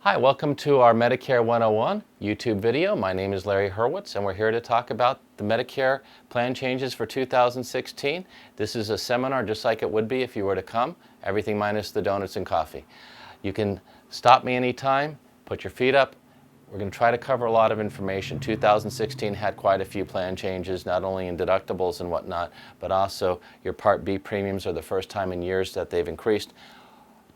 Hi, welcome to our Medicare 101 YouTube video. My name is Larry Hurwitz and we're here to talk about the Medicare plan changes for 2016. This is a seminar just like it would be if you were to come, everything minus the donuts and coffee. You can stop me anytime, put your feet up. We're going to try to cover a lot of information. 2016 had quite a few plan changes, not only in deductibles and whatnot, but also your Part B premiums are the first time in years that they've increased.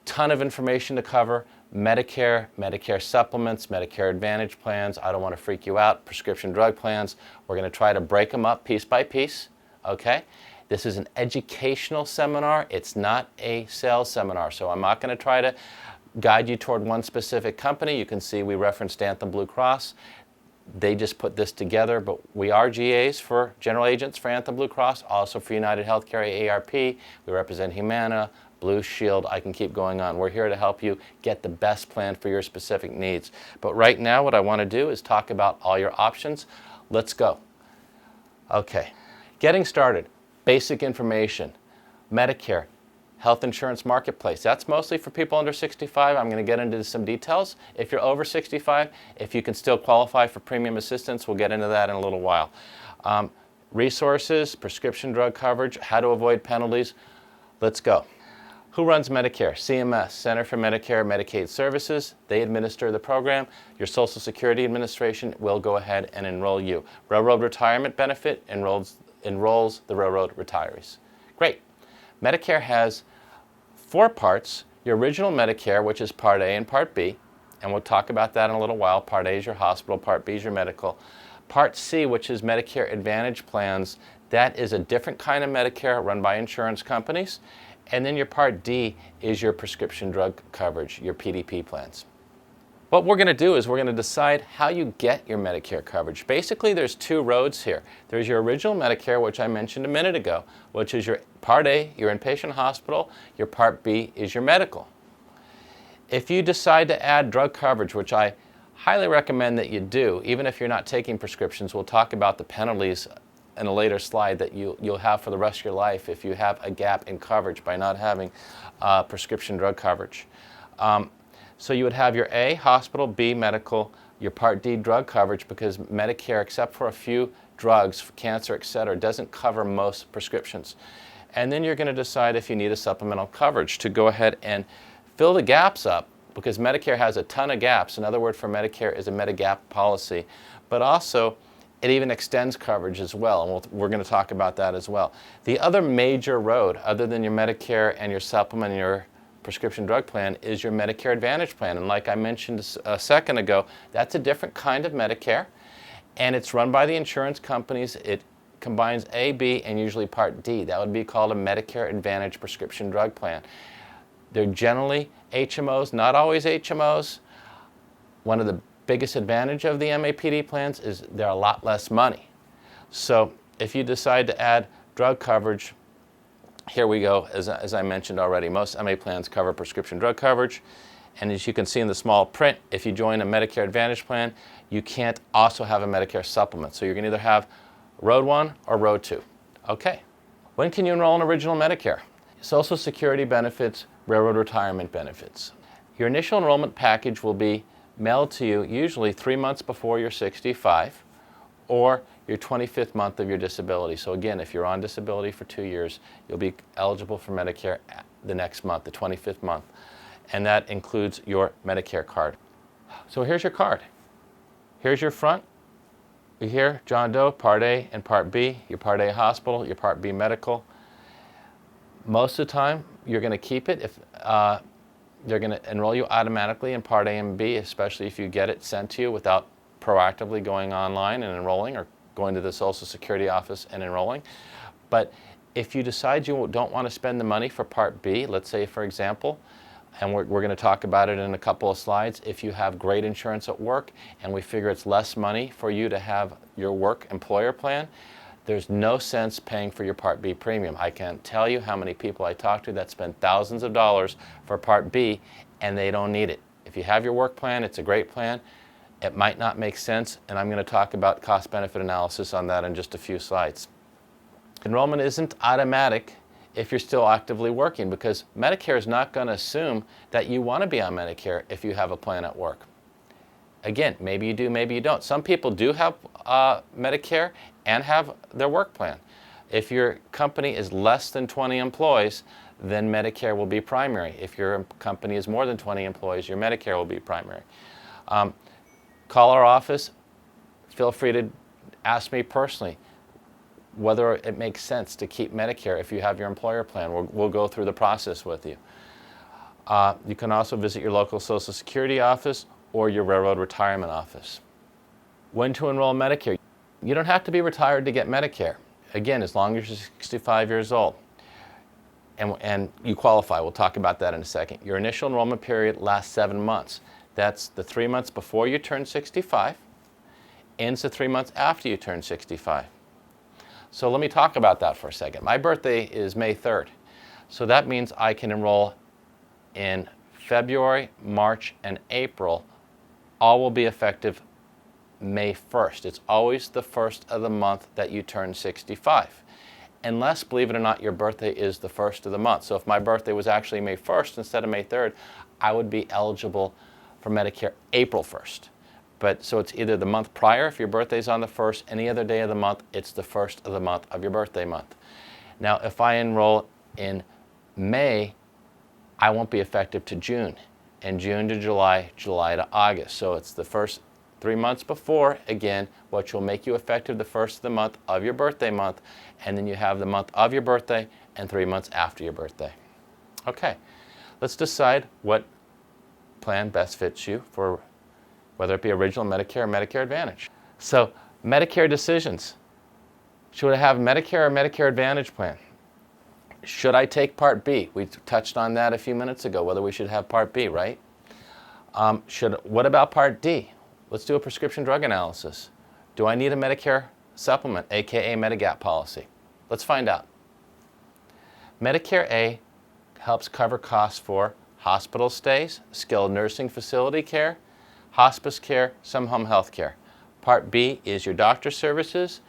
Ton of information to cover. Medicare, Medicare supplements, Medicare Advantage plans. I don't want to freak you out. Prescription drug plans. We're going to try to break them up piece by piece. Okay? This is an educational seminar. It's not a sales seminar. So I'm not going to try to guide you toward one specific company. You can see we referenced Anthem Blue Cross. They just put this together, but we are GAs for general agents for Anthem Blue Cross, also for United Healthcare AARP. We represent Humana, Blue Shield. I can keep going on. We're here to help you get the best plan for your specific needs. But right now what I want to do is talk about all your options. Let's go. Okay, getting started. Basic information. Medicare, health insurance marketplace. That's mostly for people under 65. I'm going to get into some details. If you're over 65, if you can still qualify for premium assistance, we'll get into that in a little while. Resources, prescription drug coverage, how to avoid penalties. Let's go. Who runs Medicare? CMS, Center for Medicare and Medicaid Services. They administer the program. Your Social Security Administration will go ahead and enroll you. Railroad Retirement Benefit enrolls the railroad retirees. Great. Medicare has four parts. Your original Medicare, which is Part A and Part B, and we'll talk about that in a little while. Part A is your hospital, Part B is your medical. Part C, which is Medicare Advantage plans, that is a different kind of Medicare run by insurance companies. And then your Part D is your prescription drug coverage, your PDP plans. What we're going to do is we're going to decide how you get your Medicare coverage. Basically, there's two roads here. There's your original Medicare, which I mentioned a minute ago, which is your Part A, your inpatient hospital. Your Part B is your medical. If you decide to add drug coverage, which I highly recommend that you do, even if you're not taking prescriptions, we'll talk about the penalties in a later slide that you'll have for the rest of your life if you have a gap in coverage by not having prescription drug coverage. So you would have your A, hospital, B, medical, your Part D drug coverage, because Medicare, except for a few drugs, for cancer, etc., doesn't cover most prescriptions. And then you're going to decide if you need a supplemental coverage to go ahead and fill the gaps up, because Medicare has a ton of gaps. Another word for Medicare is a Medigap policy. But also, it even extends coverage as well, and we're going to talk about that as well. The other major road, other than your Medicare and your supplement and your prescription drug plan, is your Medicare Advantage plan. And like I mentioned a second ago, that's a different kind of Medicare, and it's run by the insurance companies. It combines A, B, and usually Part D. That would be called a Medicare Advantage prescription drug plan. They're generally HMOs, not always HMOs. One of the biggest advantage of the MAPD plans is they're a lot less money. So if you decide to add drug coverage, here we go. As I mentioned already, most MA plans cover prescription drug coverage. And as you can see in the small print, if you join a Medicare Advantage plan, you can't also have a Medicare supplement. So you're going to either have Road 1 or Road 2. Okay. When can you enroll in original Medicare? Social Security benefits, railroad retirement benefits. Your initial enrollment package will be mailed to you usually 3 months before you're 65 or your 25th month of your disability. So again, if you're on disability for 2 years, you'll be eligible for Medicare the next month, the 25th month. And that includes your Medicare card. So here's your card. Here's your front. Here, John Doe, Part A and Part B, your Part A hospital, your Part B medical. Most of the time, you're going to keep it if they're going to enroll you automatically in Part A and B, especially if you get it sent to you without proactively going online and enrolling or going to the Social Security office and enrolling. But if you decide you don't want to spend the money for Part B, let's say, for example, and we're going to talk about it in a couple of slides, if you have great insurance at work and we figure it's less money for you to have your work employer plan, there's no sense paying for your Part B premium. I can't tell you how many people I talk to that spend thousands of dollars for Part B and they don't need it. If you have your work plan, it's a great plan. It might not make sense, and I'm going to talk about cost-benefit analysis on that in just a few slides. Enrollment isn't automatic if you're still actively working, because Medicare is not going to assume that you want to be on Medicare if you have a plan at work. Again, maybe you do, maybe you don't. Some people do have Medicare and have their work plan. If your company is less than 20 employees, then Medicare will be primary. If your company is more than 20 employees, your Medicare will be primary. Call our office. Feel free to ask me personally whether it makes sense to keep Medicare if you have your employer plan. We'll go through the process with you. You can also visit your local Social Security office or your railroad retirement office. When to enroll in Medicare? You don't have to be retired to get Medicare. Again, as long as you're 65 years old and you qualify. We'll talk about that in a second. Your initial enrollment period lasts 7 months. That's the 3 months before you turn 65, ends the 3 months after you turn 65. So let me talk about that for a second. My birthday is May 3rd. So that means I can enroll in February, March, and April. All will be effective May 1st. It's always the first of the month that you turn 65. Unless, believe it or not, your birthday is the first of the month. So if my birthday was actually May 1st instead of May 3rd, I would be eligible for Medicare April 1st. But so it's either the month prior, if your birthday's on the 1st, any other day of the month, it's the first of the month of your birthday month. Now, if I enroll in May, I won't be effective to June, and June to July, July to August. So it's the first 3 months before, again, which will make you effective the first of the month of your birthday month, and then you have the month of your birthday and 3 months after your birthday. Okay, let's decide what plan best fits you for whether it be original Medicare or Medicare Advantage. So, Medicare decisions. Should I have Medicare or Medicare Advantage plan? Should I take Part B? We touched on that a few minutes ago, whether we should have Part B, right? What about Part D? Let's do a prescription drug analysis. Do I need a Medicare supplement, aka Medigap policy? Let's find out. Medicare A helps cover costs for hospital stays, skilled nursing facility care, hospice care, some home health care. Part B is your doctor services,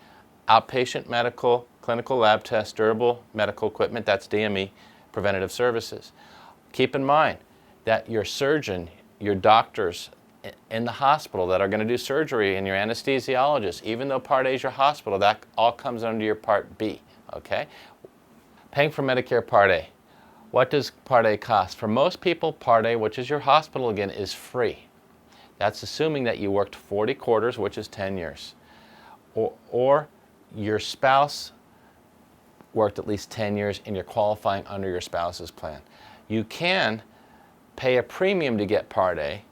outpatient medical, clinical lab tests, durable medical equipment, that's DME, preventative services. Keep in mind that your surgeon, your doctors in the hospital that are going to do surgery, and your anesthesiologist, even though Part A is your hospital, that all comes under your Part B, okay? Paying for Medicare Part A. What does Part A cost? For most people, Part A, which is your hospital again, is free. That's assuming that you worked 40 quarters, which is 10 years. Or your spouse worked at least 10 years and you're qualifying under your spouse's plan. You can pay a premium to get Part A.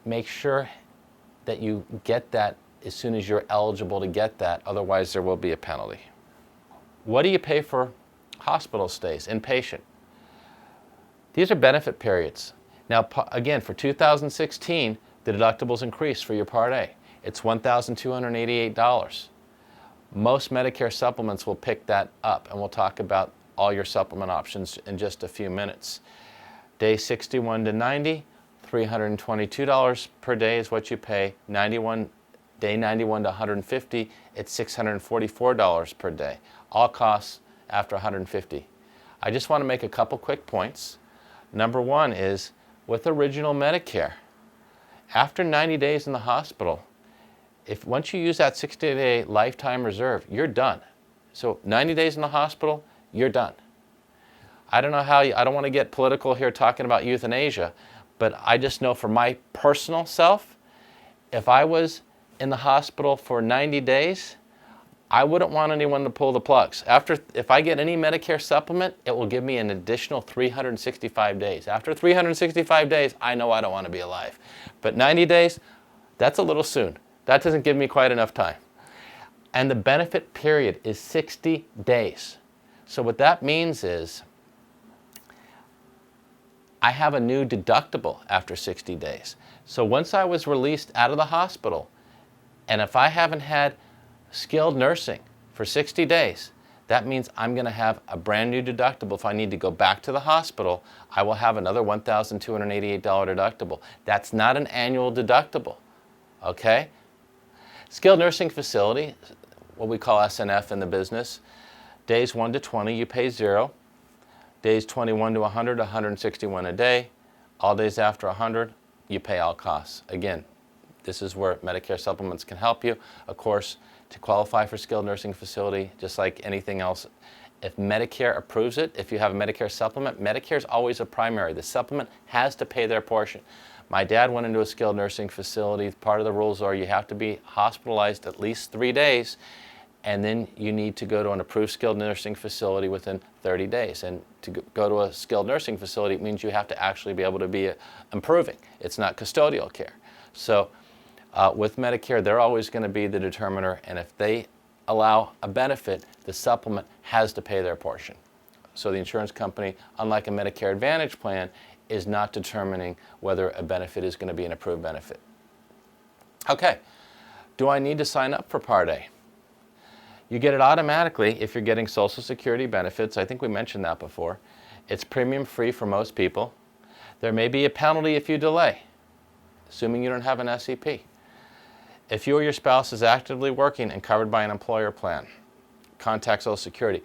Make sure that you get that as soon as you're eligible to get that, otherwise there will be a penalty. What do you pay for hospital stays, inpatient? These are benefit periods. Now, again, for 2016, the deductibles increased for your Part A. It's $1,288. Most Medicare supplements will pick that up, and we'll talk about all your supplement options in just a few minutes. Day 61 to 90, $322 per day is what you pay. Day 91 to 150, it's $644 per day. All costs after 150. I just want to make a couple quick points. Number one is, with original Medicare, after 90 days in the hospital, once you use that 60-day lifetime reserve, you're done. So 90 days in the hospital, you're done. I don't know how I don't want to get political here talking about euthanasia, but I just know for my personal self, if I was in the hospital for 90 days, I wouldn't want anyone to pull the plugs. If I get any Medicare supplement, it will give me an additional 365 days. After 365 days, I know I don't want to be alive. But 90 days, that's a little soon. That doesn't give me quite enough time. And the benefit period is 60 days. So what that means is I have a new deductible after 60 days. So once I was released out of the hospital, and if I haven't had skilled nursing for 60 days, that means I'm going to have a brand new deductible. If I need to go back to the hospital, I will have another $1,288 deductible. That's not an annual deductible, okay? Skilled nursing facility, what we call SNF in the business, Days 1 to 20, you pay 0. Days 21 to 100, 161 a day. All days after 100, you pay all costs. Again, this is where Medicare supplements can help you. Of course, to qualify for skilled nursing facility, just like anything else, if Medicare approves it, if you have a Medicare supplement, Medicare is always a primary. The supplement has to pay their portion. My dad went into a skilled nursing facility. Part of the rules are you have to be hospitalized at least 3 days, and then you need to go to an approved skilled nursing facility within 30 days. And to go to a skilled nursing facility means you have to actually be able to be improving. It's not custodial care. So with Medicare, they're always going to be the determiner, and if they allow a benefit, the supplement has to pay their portion. So the insurance company, unlike a Medicare Advantage plan, is not determining whether a benefit is going to be an approved benefit. Okay, do I need to sign up for Part A? You get it automatically if you're getting Social Security benefits. I think we mentioned that before. It's premium free for most people. There may be a penalty if you delay, assuming you don't have an SEP. If you or your spouse is actively working and covered by an employer plan, contact Social Security.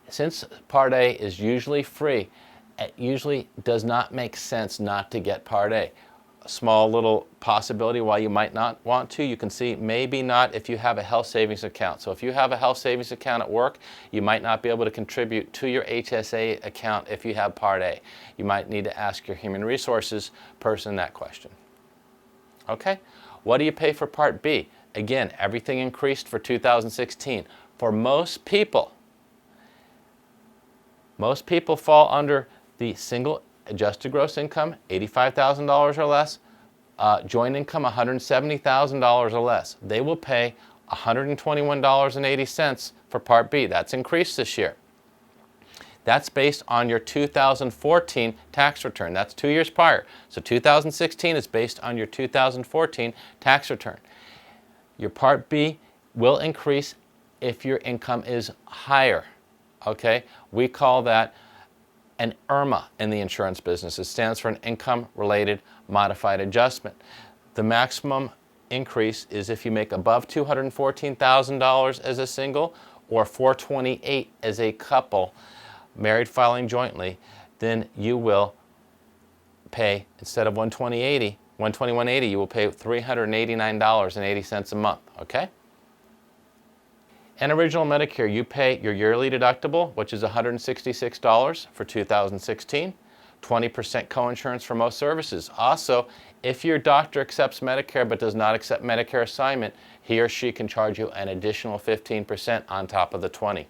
Since Part A is usually free, it usually does not make sense not to get Part A. A small little possibility why you might not want to, you can see maybe not if you have a health savings account. So if you have a health savings account at work, you might not be able to contribute to your HSA account if you have Part A. You might need to ask your human resources person that question. Okay? What do you pay for Part B? Again, everything increased for 2016. For most people fall under the single adjusted gross income, $85,000 or less, joint income, $170,000 or less. They will pay $121.80 for Part B. That's increased this year. That's based on your 2014 tax return. That's 2 years prior. So 2016 is based on your 2014 tax return. Your Part B will increase if your income is higher. Okay? We call that an IRMA in the insurance business. It stands for an income-related modified adjustment. The maximum increase is if you make above $214,000 as a single or $428,000 as a couple, married filing jointly, then you will pay, instead of $121.80, you will pay $389.80 a month, okay? In original Medicare, you pay your yearly deductible, which is $166 for 2016, 20% coinsurance for most services. Also, if your doctor accepts Medicare but does not accept Medicare assignment, he or she can charge you an additional 15% on top of the 20%.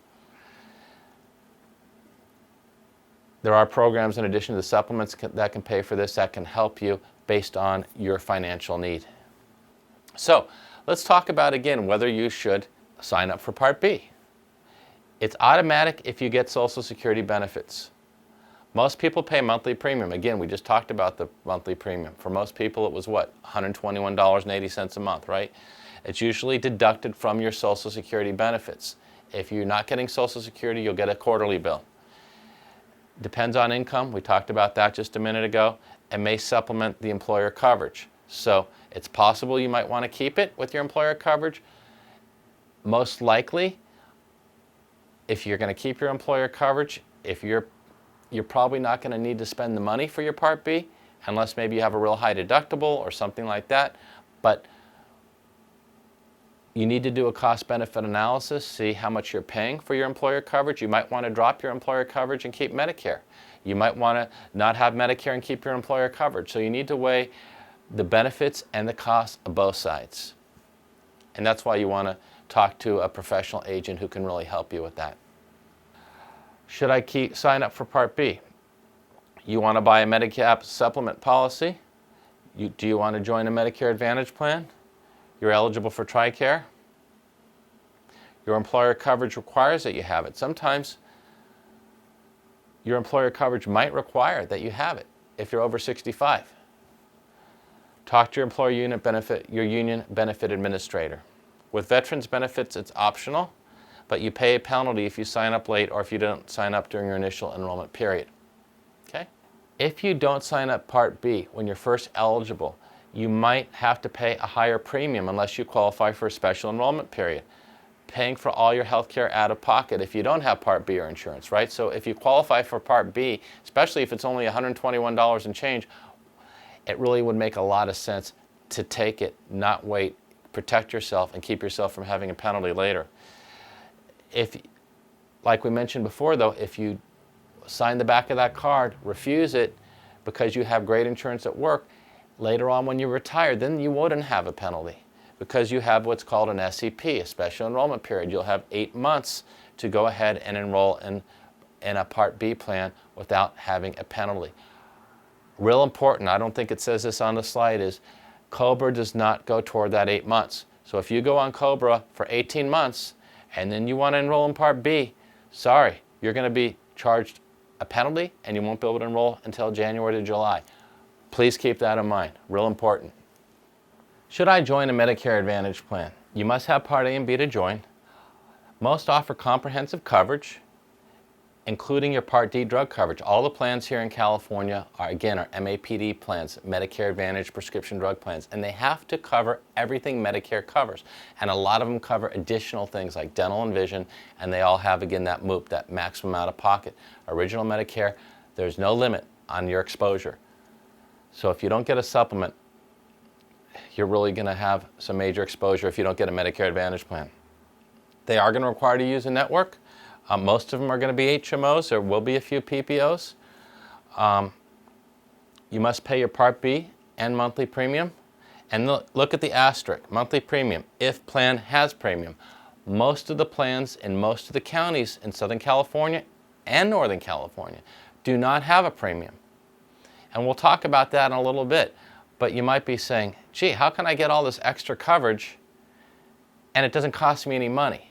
There are programs in addition to the supplements that can pay for this that can help you based on your financial need. So let's talk about again whether you should sign up for Part B. It's automatic if you get Social Security benefits. Most people pay monthly premium. Again, we just talked about the monthly premium. For most people it was what? $121.80 a month, right? It's usually deducted from your Social Security benefits. If you're not getting Social Security, you'll get a quarterly bill. Depends on income. We talked about that just a minute ago, and may supplement the employer coverage. So it's possible you might want to keep it with your employer coverage. Most likely, if you're going to keep your employer coverage, if you're probably not going to need to spend the money for your Part B, unless maybe you have a real high deductible or something like that. But you need to do a cost-benefit analysis, see how much you're paying for your employer coverage. You might want to drop your employer coverage and keep Medicare. You might want to not have Medicare and keep your employer coverage. So you need to weigh the benefits and the costs of both sides. And that's why you want to talk to a professional agent who can really help you with that. Should I sign up for Part B? You want to buy a Medigap supplement policy? Do you want to join a Medicare Advantage plan? You're eligible for TRICARE. Your employer coverage requires that you have it. Sometimes your employer coverage might require that you have it if you're over 65. Talk to your union benefit administrator. With veterans benefits, it's optional, but you pay a penalty if you sign up late or if you don't sign up during your initial enrollment period. Okay? If you don't sign up Part B when you're first eligible, you might have to pay a higher premium unless you qualify for a special enrollment period. paying for all your health care out of pocket if you don't have Part B or insurance, right? So if you qualify for Part B, especially if it's only $121 and change, it really would make a lot of sense to take it, not wait, protect yourself, and keep yourself from having a penalty later. If, like we mentioned before though, if you sign the back of that card, refuse it because you have great insurance at work, later on when you retire, then you wouldn't have a penalty because you have what's called an SEP, a special enrollment period. You'll have 8 months to go ahead and enroll in a Part B plan without having a penalty. Real important, I don't think it says this on the slide, is COBRA does not go toward that 8 months. So if you go on COBRA for 18 months and then you want to enroll in Part B, sorry, you're going to be charged a penalty and you won't be able to enroll until January to July. Please keep that in mind, real important. Should I join a Medicare Advantage plan? You must have Part A and B to join. Most offer comprehensive coverage, including your Part D drug coverage. All the plans here in California are MAPD plans, Medicare Advantage prescription drug plans, and they have to cover everything Medicare covers. And a lot of them cover additional things like dental and vision, and they all have, again, that MOOP, that maximum out of pocket. Original Medicare, there's no limit on your exposure. So if you don't get a supplement, you're really going to have some major exposure if you don't get a Medicare Advantage plan. They are going to require you to use a network. Most of them are going to be HMOs. There will be a few PPOs. You must pay your Part B and monthly premium. And look at the asterisk, monthly premium, if plan has premium. Most of the plans in most of the counties in Southern California and Northern California do not have a premium. And we'll talk about that in a little bit. But you might be saying, gee, how can I get all this extra coverage and it doesn't cost me any money?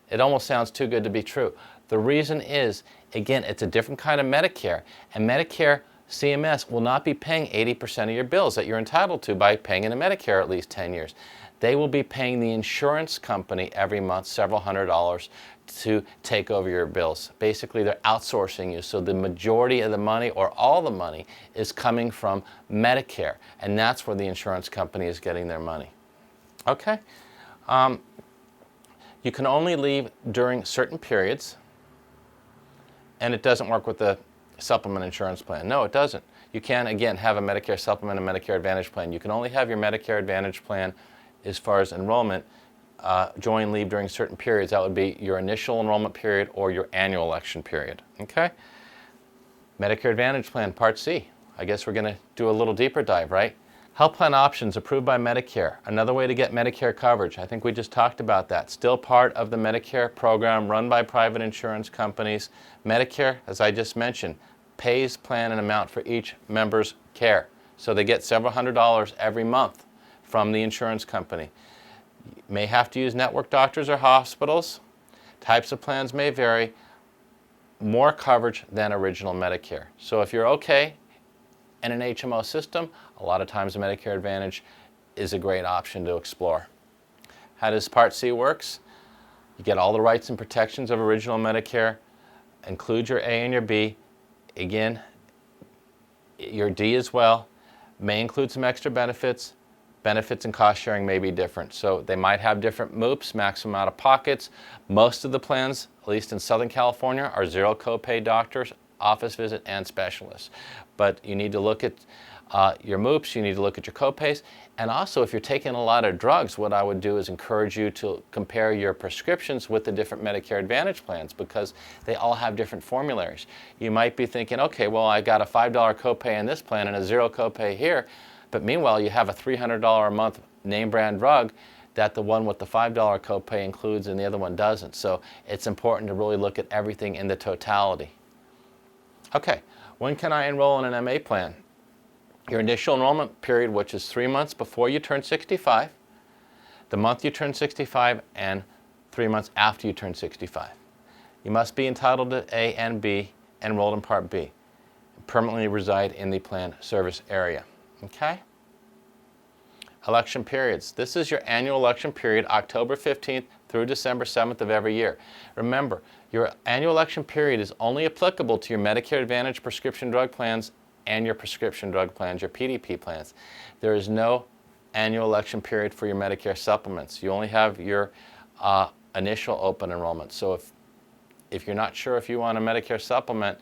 It almost sounds too good to be true. The reason is, again, it's a different kind of Medicare. And Medicare, CMS, will not be paying 80% of your bills that you're entitled to by paying into Medicare at least 10 years. They will be paying the insurance company every month several $100s to take over your bills. Basically, they're outsourcing you. So the majority of the money, or all the money, is coming from Medicare. And that's where the insurance company is getting their money. Okay? You can only leave during certain periods, and it doesn't work with the supplement insurance plan. No, it doesn't. You can, again, have a Medicare supplement and Medicare Advantage plan. You can only have your Medicare Advantage plan as far as enrollment, join, leave during certain periods. That would be your initial enrollment period or your annual election period. Okay? Medicare Advantage plan, Part C. I guess we're going to do a little deeper dive, right? Health plan options approved by Medicare. Another way to get Medicare coverage. I think we just talked about that. Still part of the Medicare program run by private insurance companies. Medicare, as I just mentioned, pays, plan, and amount for each member's care. So they get several $100s every month from the insurance company. You may have to use network doctors or hospitals. Types of plans may vary. More coverage than original Medicare. So if you're okay in an HMO system, a lot of times Medicare Advantage is a great option to explore. How does Part C works? You get all the rights and protections of original Medicare, include your A and your B. Again, your D as well. May include some extra benefits. Benefits and cost sharing may be different. So they might have different MOOPs, maximum out of pockets. Most of the plans, at least in Southern California, are zero copay doctors, office visit, and specialists. But you need to look at your MOOPs, you need to look at your copays, and also if you're taking a lot of drugs, what I would do is encourage you to compare your prescriptions with the different Medicare Advantage plans because they all have different formularies. You might be thinking, okay, well, I got a $5 copay in this plan and a zero copay here, but meanwhile you have a $300 a month name brand drug that the one with the $5 copay includes and the other one doesn't. So it's important to really look at everything in the totality. Okay, when can I enroll in an MA plan? Your initial enrollment period, which is 3 months before you turn 65, the month you turn 65, and 3 months after you turn 65. You must be entitled to A and B, enrolled in Part B, permanently reside in the plan service area. Okay? Election periods. This is your annual election period, October 15th through December 7th of every year. Remember, your annual election period is only applicable to your Medicare Advantage prescription drug plans and your prescription drug plans, your PDP plans. There is no annual election period for your Medicare supplements. You only have your initial open enrollment. So if you're not sure if you want a Medicare supplement,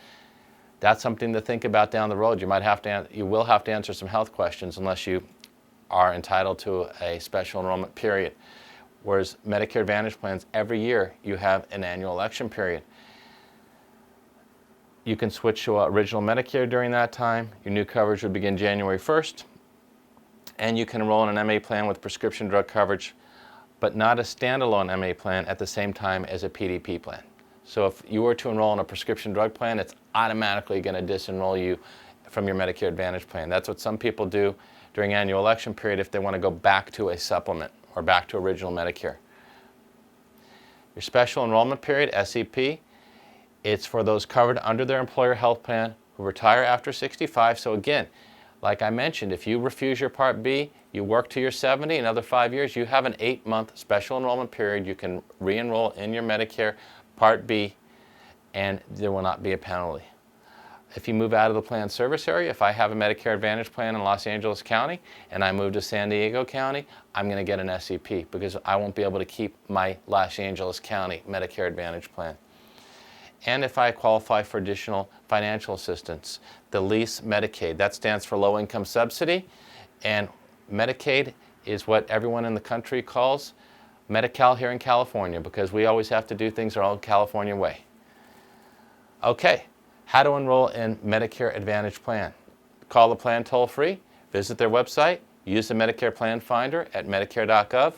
that's something to think about down the road. You will have to answer some health questions unless you are entitled to a special enrollment period. Whereas Medicare Advantage plans, every year you have an annual election period. You can switch to original Medicare during that time. Your new coverage would begin January 1st. And you can enroll in an MA plan with prescription drug coverage, but not a standalone MA plan at the same time as a PDP plan. So if you were to enroll in a prescription drug plan, it's automatically going to disenroll you from your Medicare Advantage plan. That's what some people do during annual election period if they want to go back to a supplement or back to original Medicare. Your special enrollment period, SEP, it's for those covered under their employer health plan who retire after 65. So again, like I mentioned, if you refuse your Part B, you work to your 70, another 5 years, you have an 8-month special enrollment period. You can re-enroll in your Medicare Part B, and there will not be a penalty. If you move out of the plan service area, if I have a Medicare Advantage plan in Los Angeles County and I move to San Diego County, I'm going to get an SEP because I won't be able to keep my Los Angeles County Medicare Advantage plan. And if I qualify for additional financial assistance, the LEASE Medicaid, that stands for Low Income Subsidy, and Medicaid is what everyone in the country calls Medi-Cal here in California because we always have to do things our own California way. Okay, how to enroll in Medicare Advantage Plan. Call the plan toll-free, visit their website, use the Medicare Plan Finder at medicare.gov,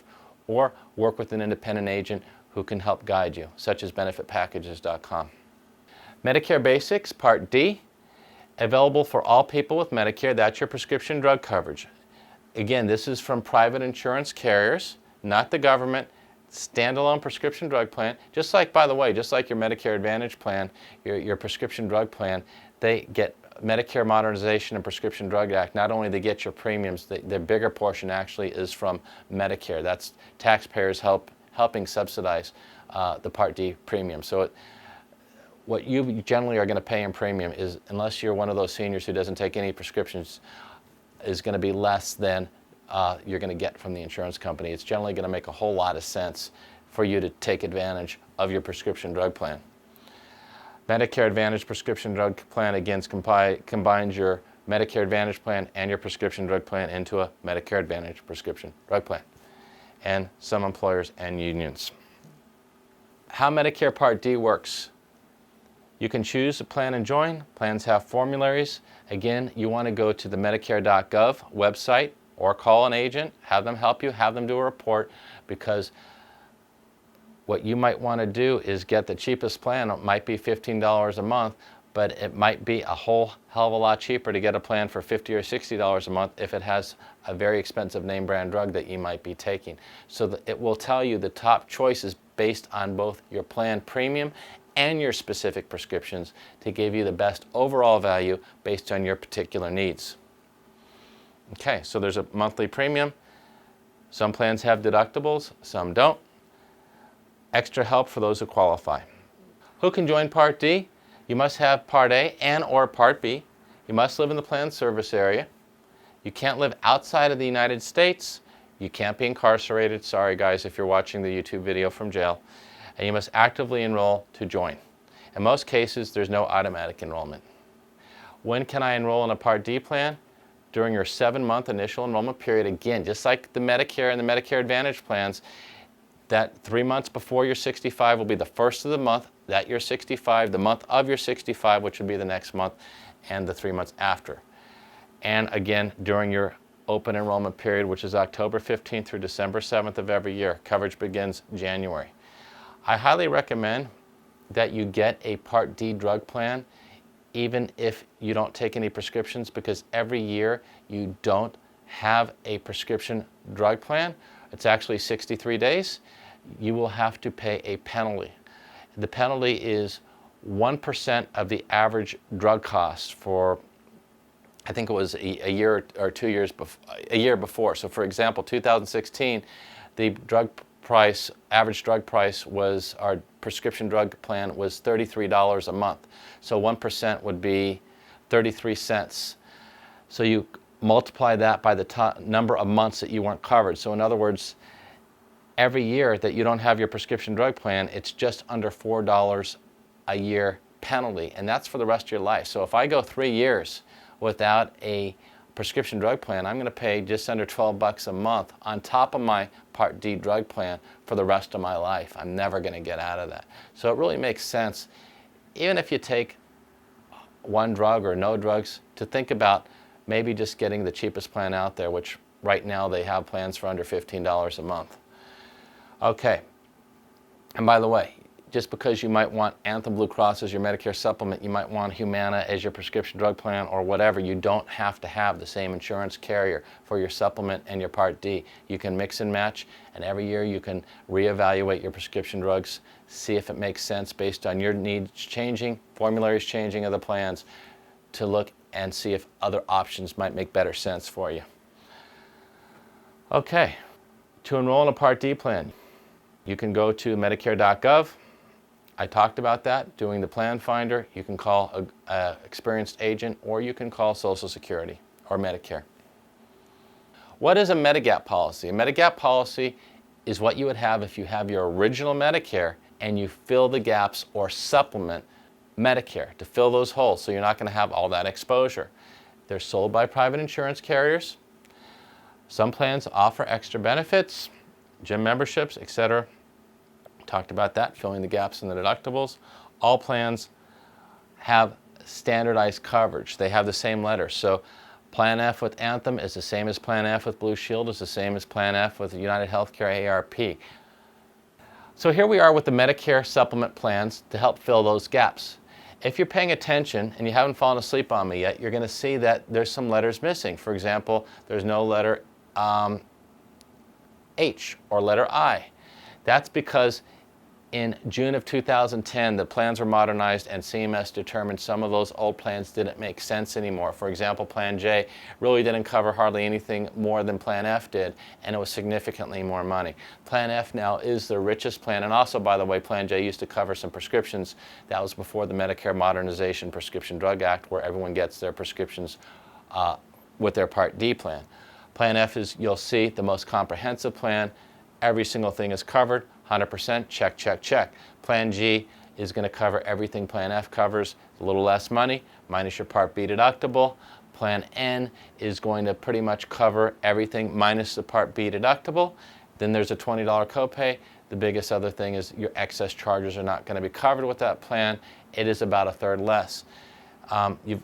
or work with an independent agent who can help guide you, such as benefitpackages.com. Medicare Basics, Part D, available for all people with Medicare. That's your prescription drug coverage. Again, this is from private insurance carriers, not the government, standalone prescription drug plan. Just like, by the way, just like your Medicare Advantage plan, your prescription drug plan, they get Medicare Modernization and Prescription Drug Act. Not only they get your premiums, the bigger portion actually is from Medicare. That's taxpayers helping subsidize the Part D premium. So what you generally are going to pay in premium is, unless you're one of those seniors who doesn't take any prescriptions, is going to be less than you're going to get from the insurance company. It's generally going to make a whole lot of sense for you to take advantage of your prescription drug plan. Medicare Advantage Prescription Drug Plan, again, combines your Medicare Advantage Plan and your prescription drug plan into a Medicare Advantage Prescription Drug Plan, and some employers and unions. How Medicare Part D works. You can choose a plan and join. Plans have formularies. Again, you want to go to the medicare.gov website or call an agent, have them help you, have them do a report, because what you might want to do is get the cheapest plan. It might be $15 a month, but it might be a whole hell of a lot cheaper to get a plan for $50 or $60 a month if it has a very expensive name brand drug that you might be taking. So that it will tell you the top choices based on both your plan premium and your specific prescriptions to give you the best overall value based on your particular needs. Okay, so there's a monthly premium. Some plans have deductibles, some don't. Extra help for those who qualify. Who can join Part D? You must have Part A and or Part B. You must live in the plan service area. You can't live outside of the United States. You can't be incarcerated. Sorry guys if you're watching the YouTube video from jail. And you must actively enroll to join. In most cases, there's no automatic enrollment. When can I enroll in a Part D plan? During your 7-month initial enrollment period. Again, just like the Medicare and the Medicare Advantage plans, that 3 months before you're 65 will be the first of the month that you're 65, the month of your 65, which would be the next month, and the 3 months after. And again, during your open enrollment period, which is October 15th through December 7th of every year. Coverage begins January. I highly recommend that you get a Part D drug plan, even if you don't take any prescriptions, because every year you don't have a prescription drug plan, it's actually 63 days, you will have to pay a penalty. The penalty is 1% of the average drug cost for, I think it was a year or 2 years before, a year before. So for example, 2016, the average drug price was, our prescription drug plan was $33 a month. So 1% would be 33 cents. So you multiply that by the number of months that you weren't covered. So in other words, every year that you don't have your prescription drug plan, it's just under $4 a year penalty, and that's for the rest of your life. So if I go 3 years without a prescription drug plan, I'm going to pay just under $12 a month on top of my Part D drug plan for the rest of my life. I'm never going to get out of that. So it really makes sense, even if you take one drug or no drugs, to think about maybe just getting the cheapest plan out there, which right now they have plans for under $15 a month. Okay, and by the way, just because you might want Anthem Blue Cross as your Medicare supplement, you might want Humana as your prescription drug plan or whatever, you don't have to have the same insurance carrier for your supplement and your Part D. You can mix and match, and every year you can reevaluate your prescription drugs, see if it makes sense based on your needs changing, formularies changing of the plans, to look and see if other options might make better sense for you. Okay, to enroll in a Part D plan, you can go to Medicare.gov. I talked about that, doing the plan finder. You can call an experienced agent, or you can call Social Security or Medicare. What is a Medigap policy? A Medigap policy is what you would have if you have your original Medicare and you fill the gaps or supplement Medicare to fill those holes, so you're not going to have all that exposure. They're sold by private insurance carriers. Some plans offer extra benefits, gym memberships, etc. Talked about that, filling the gaps in the deductibles. All plans have standardized coverage. They have the same letters. So Plan F with Anthem is the same as Plan F with Blue Shield, is the same as Plan F with United Healthcare ARP. So here we are with the Medicare supplement plans to help fill those gaps. If you're paying attention and you haven't fallen asleep on me yet, you're going to see that there's some letters missing. For example, there's no letter H or letter I. That's because in June of 2010, the plans were modernized and CMS determined some of those old plans didn't make sense anymore. For example, Plan J really didn't cover hardly anything more than Plan F did, and it was significantly more money. Plan F now is the richest plan, and also, by the way, Plan J used to cover some prescriptions. That was before the Medicare Modernization Prescription Drug Act, where everyone gets their prescriptions with their Part D plan. Plan F is, you'll see, the most comprehensive plan. Every single thing is covered. 100%, check, check, check. Plan G is going to cover everything Plan F covers, a little less money, minus your Part B deductible. Plan N is going to pretty much cover everything minus the Part B deductible. Then there's a $20 copay. The biggest other thing is your excess charges are not going to be covered with that plan. It is about a third less.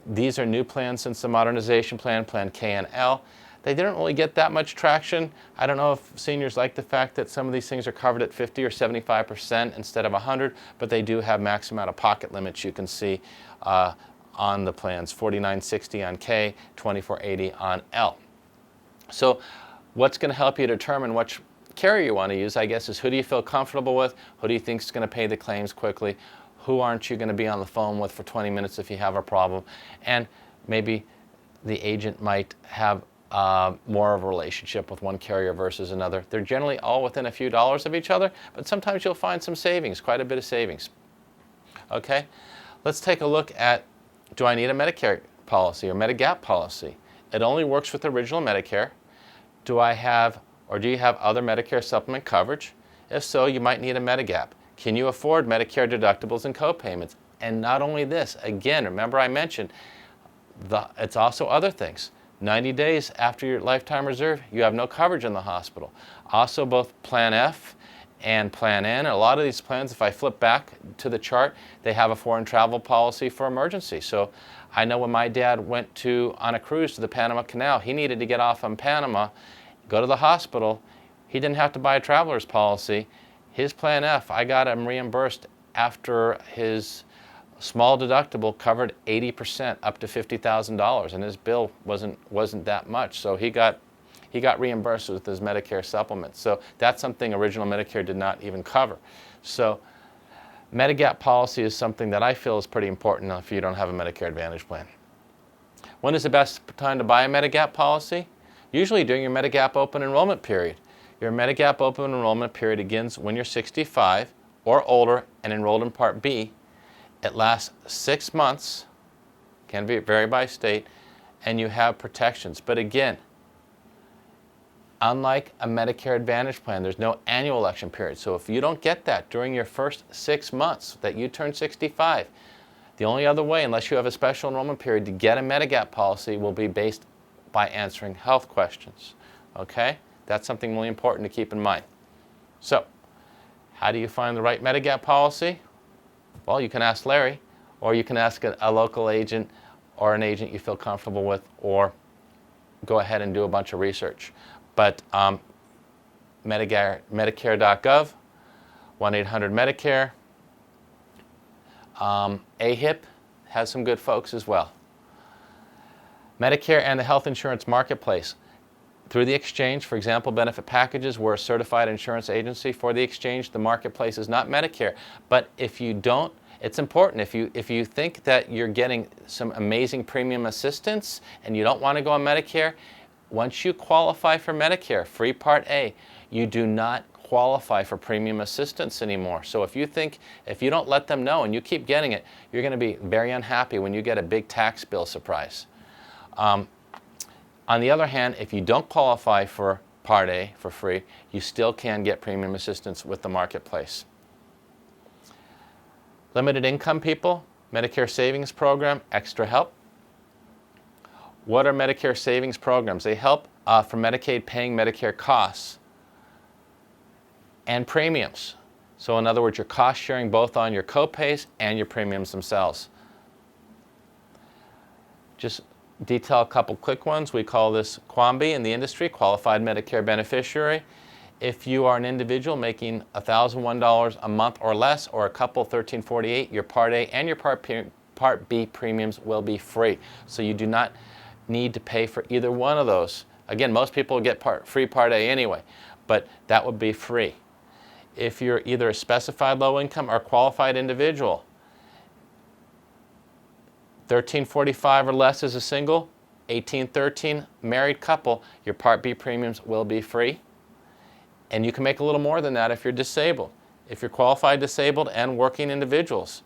These are new plans since the modernization plan, Plan K and L. They didn't really get that much traction. I don't know if seniors like the fact that some of these things are covered at 50 or 75% instead of 100, but they do have maximum out-of-pocket limits you can see on the plans, $49.60 on K, $24.80 on L. So what's going to help you determine which carrier you want to use, I guess, is who do you feel comfortable with, who do you think is going to pay the claims quickly, who aren't you going to be on the phone with for 20 minutes if you have a problem, and maybe the agent might have more of a relationship with one carrier versus another. They're generally all within a few dollars of each other, but sometimes you'll find some savings, quite a bit of savings. Okay, let's take a look at, do I need a Medicare policy or Medigap policy? It only works with original Medicare. Do I have, or do you have other Medicare supplement coverage? If so, you might need a Medigap. Can you afford Medicare deductibles and co-payments? And not only this, again, remember I mentioned, it's also other things. 90 days after your lifetime reserve, you have no coverage in the hospital. Also, both Plan F and Plan N, and a lot of these plans, if I flip back to the chart, they have a foreign travel policy for emergency. So I know when my dad went on a cruise to the Panama Canal, he needed to get off on Panama, go to the hospital. He didn't have to buy a traveler's policy. His Plan F, I got him reimbursed after his small deductible covered 80% up to $50,000, and his bill wasn't that much. So he got reimbursed with his Medicare supplement. So that's something original Medicare did not even cover. So Medigap policy is something that I feel is pretty important if you don't have a Medicare Advantage plan. When is the best time to buy a Medigap policy? Usually during your Medigap open enrollment period. Your Medigap open enrollment period begins when you're 65 or older and enrolled in Part B. It lasts 6 months, can vary by state, and you have protections. But again, Unlike a Medicare Advantage plan, there's no annual election period. So if you don't get that during your first 6 months that you turn 65, the only other way, unless you have a special enrollment period, to get a Medigap policy will be based by answering health questions. Okay? That's something really important to keep in mind. So, how do you find the right Medigap policy? Well, you can ask Larry, or you can ask a local agent or an agent you feel comfortable with, or go ahead and do a bunch of research. But Medicare.gov, 1-800-Medicare. AHIP has some good folks as well. Medicare and the health insurance marketplace. Through the exchange, for example, benefit packages, we're a certified insurance agency for the exchange. The marketplace is not Medicare. But if you don't, it's important. If you think that you're getting some amazing premium assistance and you don't want to go on Medicare, once you qualify for Medicare, free Part A, you do not qualify for premium assistance anymore. So if you don't let them know and you keep getting it, you're going to be very unhappy when you get a big tax bill surprise. On the other hand, if you don't qualify for Part A for free, you still can get premium assistance with the marketplace. Limited income people, Medicare Savings Program, Extra Help. What are Medicare Savings Programs? They help for Medicaid paying Medicare costs and premiums. So in other words, you're cost sharing both on your copays and your premiums themselves. Just detail a couple quick ones. We call this QAMB in the industry, Qualified Medicare Beneficiary. If you are an individual making $1,001 a month or less, or a couple 1348, your Part A and your Part B premiums will be free. So you do not need to pay for either one of those. Again, most people get free Part A anyway, but that would be free. If you're either a specified low income or qualified individual, 1345 or less as a single, 1813 married couple, your Part B premiums will be free. And you can make a little more than that if you're disabled. If you're qualified disabled and working individuals.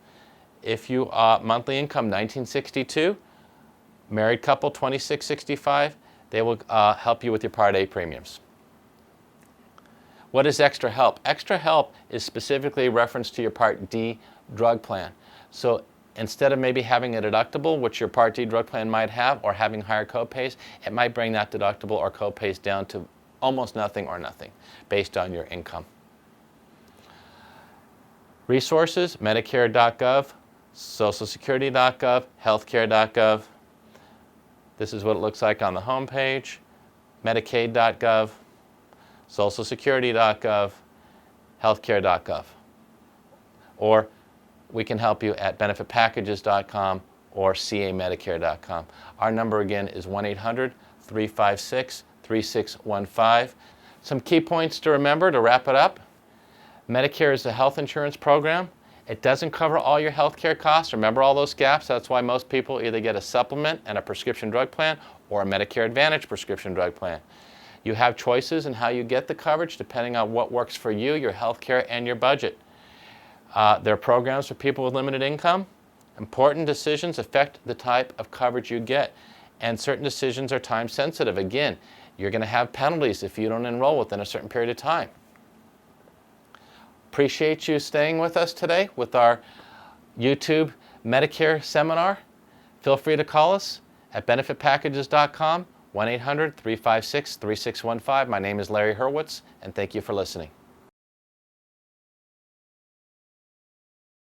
If you monthly income 1962, married couple 2665, they will help you with your Part A premiums. What is Extra Help? Extra Help is specifically a reference to your Part D drug plan. So instead of maybe having a deductible, which your Part D drug plan might have, or having higher copays, it might bring that deductible or copays down to almost nothing or nothing based on your income. Resources, Medicare.gov, SocialSecurity.gov, Healthcare.gov. This is what it looks like on the home page. Medicaid.gov, SocialSecurity.gov, Healthcare.gov. Or we can help you at benefitpackages.com or camedicare.com. Our number again is 1-800-356-3615. Some key points to remember to wrap it up. Medicare is a health insurance program. It doesn't cover all your health care costs. Remember all those gaps? That's why most people either get a supplement and a prescription drug plan or a Medicare Advantage prescription drug plan. You have choices in how you get the coverage depending on what works for you, your health care, and your budget. There are programs for people with limited income. Important decisions affect the type of coverage you get, and certain decisions are time sensitive. Again, you're going to have penalties if you don't enroll within a certain period of time. Appreciate you staying with us today with our YouTube Medicare seminar. Feel free to call us at benefitpackages.com, 1-800-356-3615. My name is Larry Hurwitz, and thank you for listening.